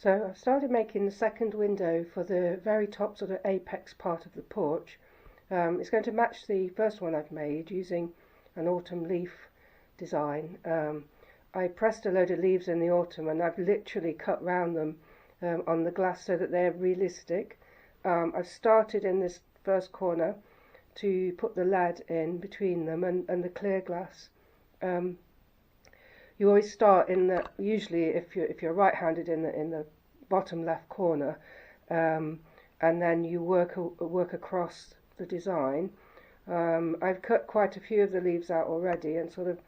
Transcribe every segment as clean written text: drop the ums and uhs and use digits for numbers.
So I've started making the second window for the very top sort of apex part of the porch. It's going to match the first one I've made using an autumn leaf design. I pressed a load of leaves in the autumn and I've literally cut round them on the glass so that they're realistic. I've started in this first corner to put the lead in between them and the clear glass. You always start in the, usually if you're right-handed, in the bottom left corner, and then you work across the design. I've cut quite a few of the leaves out already and sort of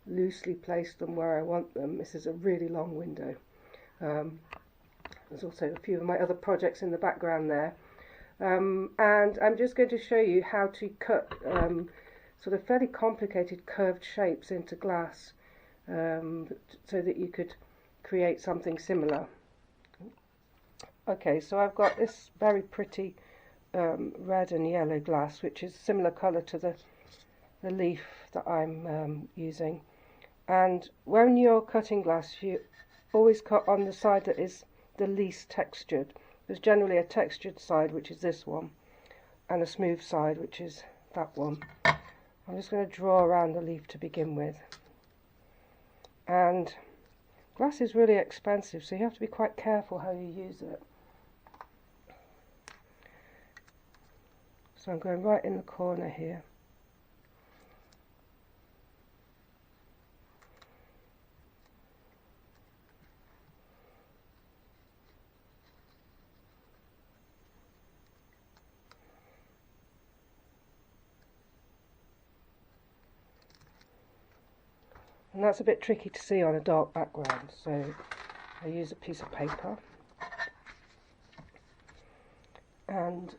loosely placed them where I want them. This is a really long window. There's also a few of my other projects in the background there, and I'm just going to show you how to cut sort of fairly complicated curved shapes into glass, so that you could create something similar. Okay, so I've got this very pretty red and yellow glass, which is similar colour to the leaf that I'm using. And when you're cutting glass, you always cut on the side that is the least textured. There's generally a textured side, which is this one, and a smooth side, which is that one. I'm just going to draw around the leaf to begin with. And glass is really expensive, so you have to be quite careful how you use it. So I'm going right in the corner here. And that's a bit tricky to see on a dark background, so I use a piece of paper and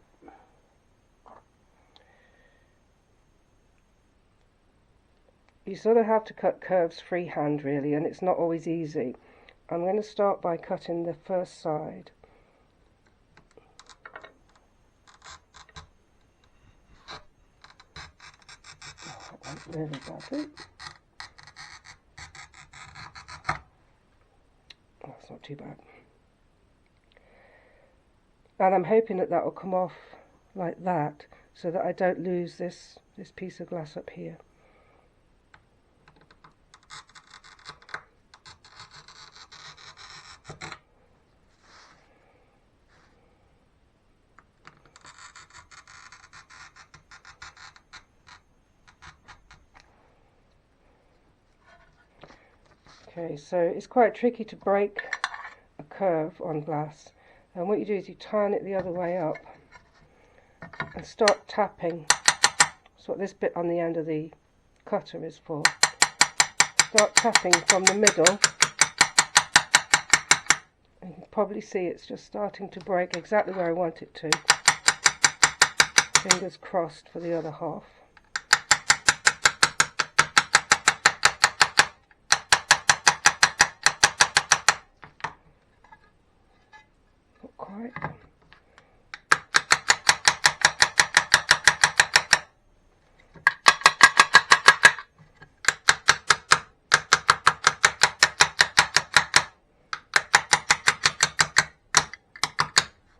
you sort of have to cut curves freehand really, and it's not always easy. I'm going to start by cutting the first side. Oh, that went really badly. Oh, that's not too bad. And I'm hoping that that will come off like that, so that I don't lose this piece of glass up here. Okay, so it's quite tricky to break a curve on glass, and what you do is you turn it the other way up and start tapping. That's what this bit on the end of the cutter is for. Start tapping from the middle, and you can probably see it's just starting to break exactly where I want it to. Fingers crossed for the other half. Not quite.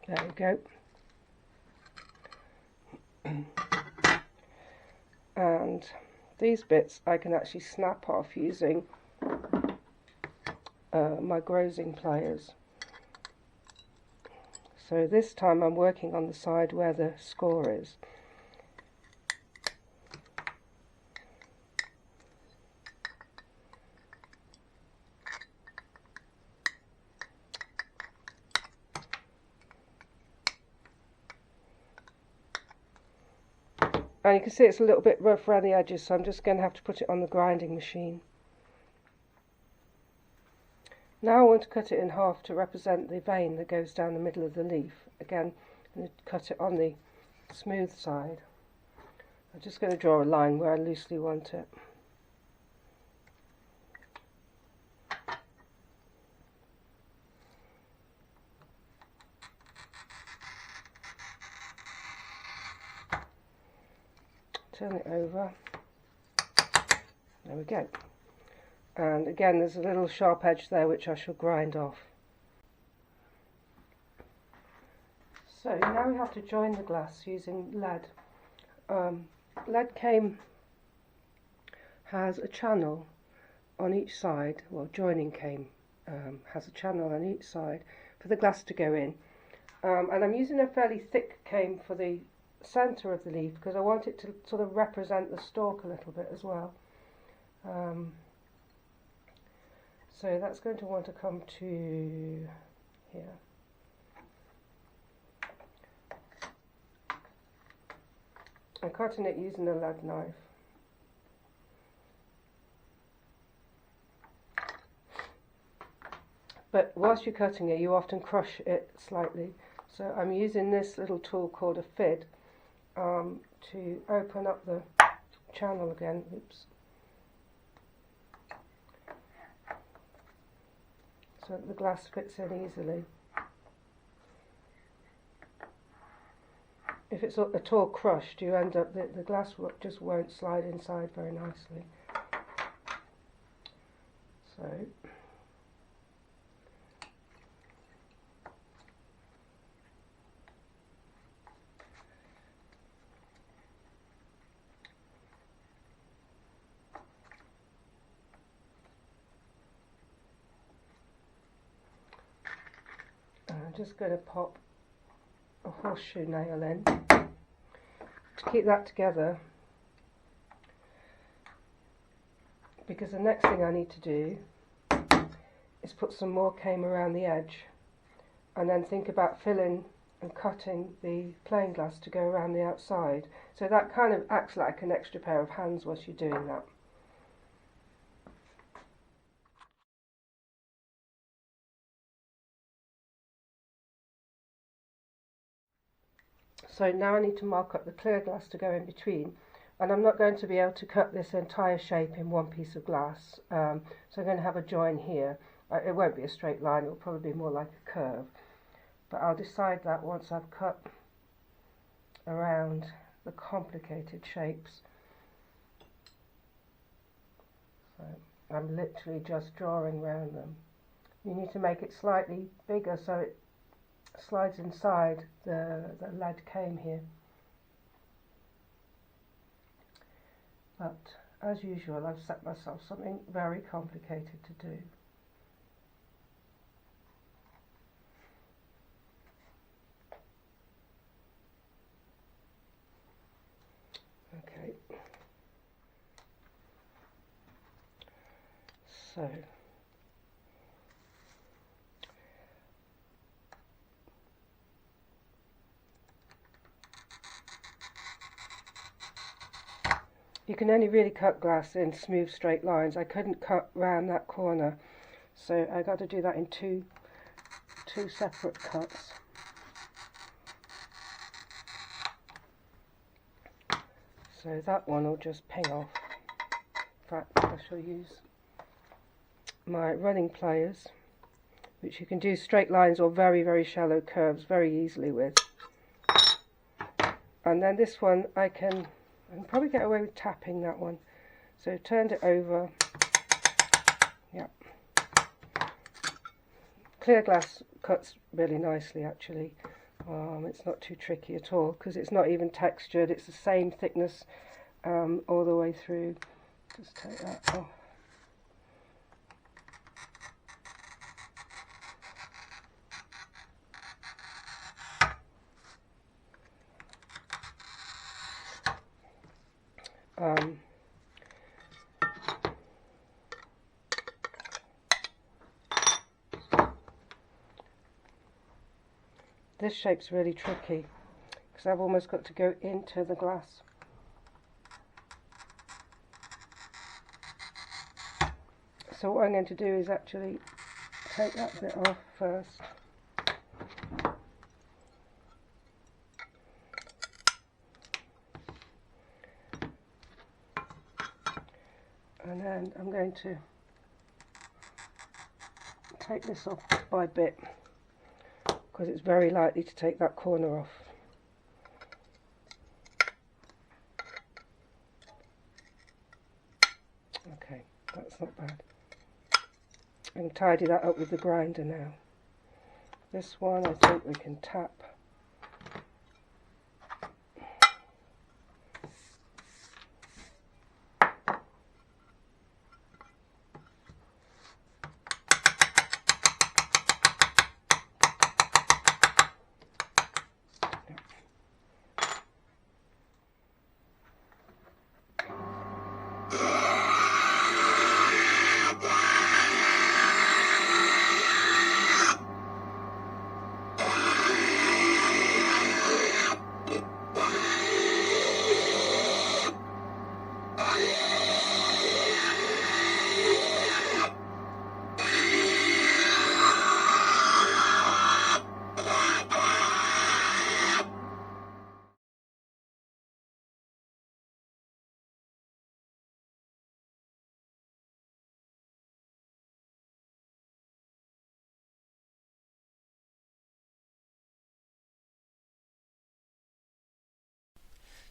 There we go. And these bits I can actually snap off using my grazing pliers. So this time I'm working on the side where the score is. And you can see it's a little bit rough around the edges, so I'm just going to have to put it on the grinding machine. Now I want to cut it in half to represent the vein that goes down the middle of the leaf. Again, I'm going to cut it on the smooth side. I'm just going to draw a line where I loosely want it. Turn it over. There we go. And again, there's a little sharp edge there which I shall grind off. So now we have to join the glass using lead. Lead cane has a channel on each side, well, joining cane has a channel on each side for the glass to go in. And I'm using a fairly thick cane for the centre of the leaf because I want it to sort of represent the stalk a little bit as well. So that's going to want to come to here. I'm cutting it using a lead knife. But whilst you're cutting it, you often crush it slightly. So I'm using this little tool called a fid to open up the channel again. Oops. So that the glass fits in easily. If it's at all crushed, you end up, the glass just won't slide inside very nicely. So I'm just going to pop a horseshoe nail in to keep that together, because the next thing I need to do is put some more cane around the edge and then think about filling and cutting the plain glass to go around the outside. So that kind of acts like an extra pair of hands whilst you're doing that. So now I need to mark up the clear glass to go in between, and I'm not going to be able to cut this entire shape in one piece of glass, so I'm going to have a join here. It won't be a straight line, it will probably be more like a curve, but I'll decide that once I've cut around the complicated shapes. So I'm literally just drawing around them. You need to make it slightly bigger so it slides inside the lead cane here. But as usual, I've set myself something very complicated to do. Okay. So you can only really cut glass in smooth straight lines. I couldn't cut round that corner, so I got to do that in two separate cuts. So that one will just ping off. In fact, I shall use my running pliers, which you can do straight lines or very, very shallow curves very easily with. And then this one I can probably get away with tapping that one. So turned it over. Yeah. Clear glass cuts really nicely actually. It's not too tricky at all because it's not even textured. It's the same thickness all the way through. Just take that off. This shape's really tricky because I've almost got to go into the glass. So what I'm going to do is actually take that bit off first. And then I'm going to take this off bit by bit because it's very likely to take that corner off. Okay, that's not bad. I can tidy that up with the grinder now. This one I think we can tap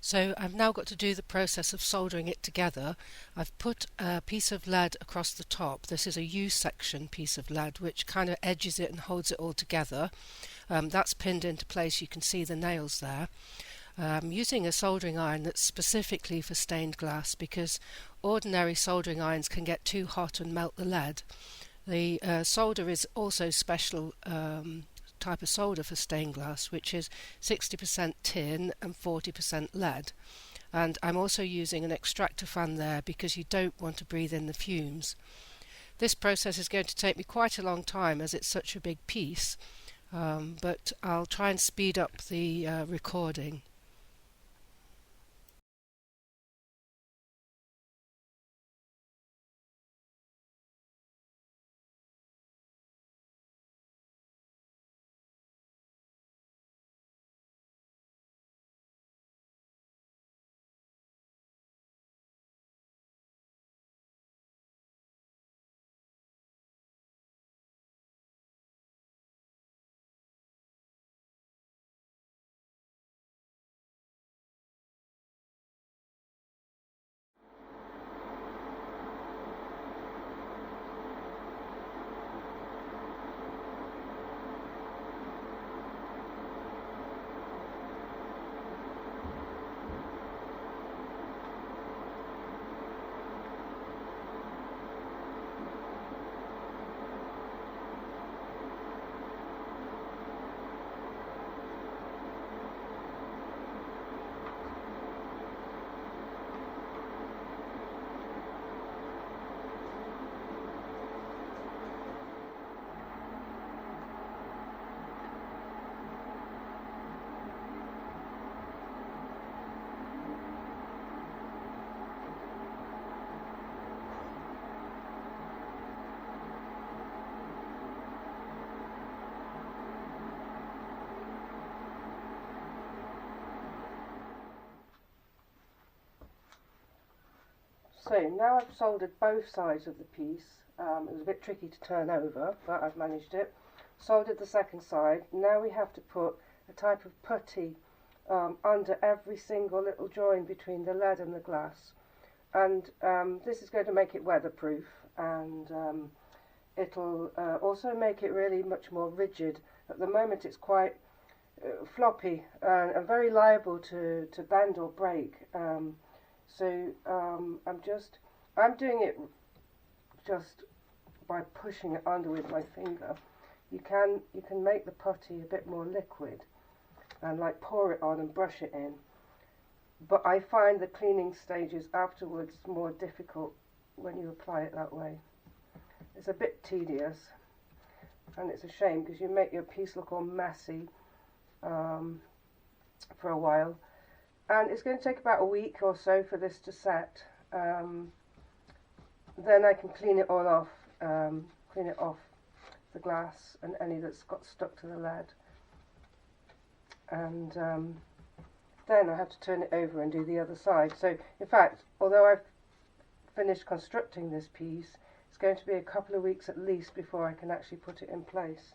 So I've now got to do the process of soldering it together. I've put a piece of lead across the top. This is a U-section piece of lead which kind of edges it and holds it all together. That's pinned into place. You can see the nails there. I'm using a soldering iron that's specifically for stained glass because ordinary soldering irons can get too hot and melt the lead. The solder is also special type of solder for stained glass, which is 60% tin and 40% lead. And I'm also using an extractor fan there because you don't want to breathe in the fumes. This process is going to take me quite a long time as it's such a big piece, but I'll try and speed up the recording. So now I've soldered both sides of the piece. It was a bit tricky to turn over, but I've managed it. Soldered the second side. Now we have to put a type of putty under every single little join between the lead and the glass. And this is going to make it weatherproof, and it'll also make it really much more rigid. At the moment it's quite floppy and very liable to bend or break. I'm doing it just by pushing it under with my finger. You can make the putty a bit more liquid and like pour it on and brush it in. But I find the cleaning stages afterwards more difficult when you apply it that way. It's a bit tedious, and it's a shame because you make your piece look all messy for a while. And it's going to take about a week or so for this to set. Then I can clean it all off, clean it off the glass and any that's got stuck to the lead. And then I have to turn it over and do the other side. So in fact, although I've finished constructing this piece, it's going to be a couple of weeks at least before I can actually put it in place.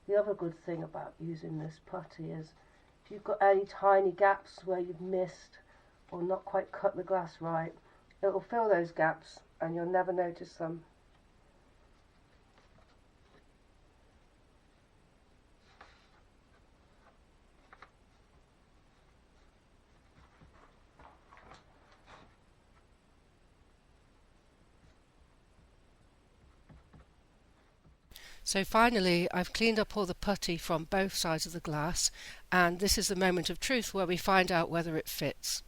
The other good thing about using this putty is if you've got any tiny gaps where you've missed or not quite cut the glass right, it will fill those gaps and you'll never notice them. So finally I've cleaned up all the putty from both sides of the glass, and this is the moment of truth where we find out whether it fits.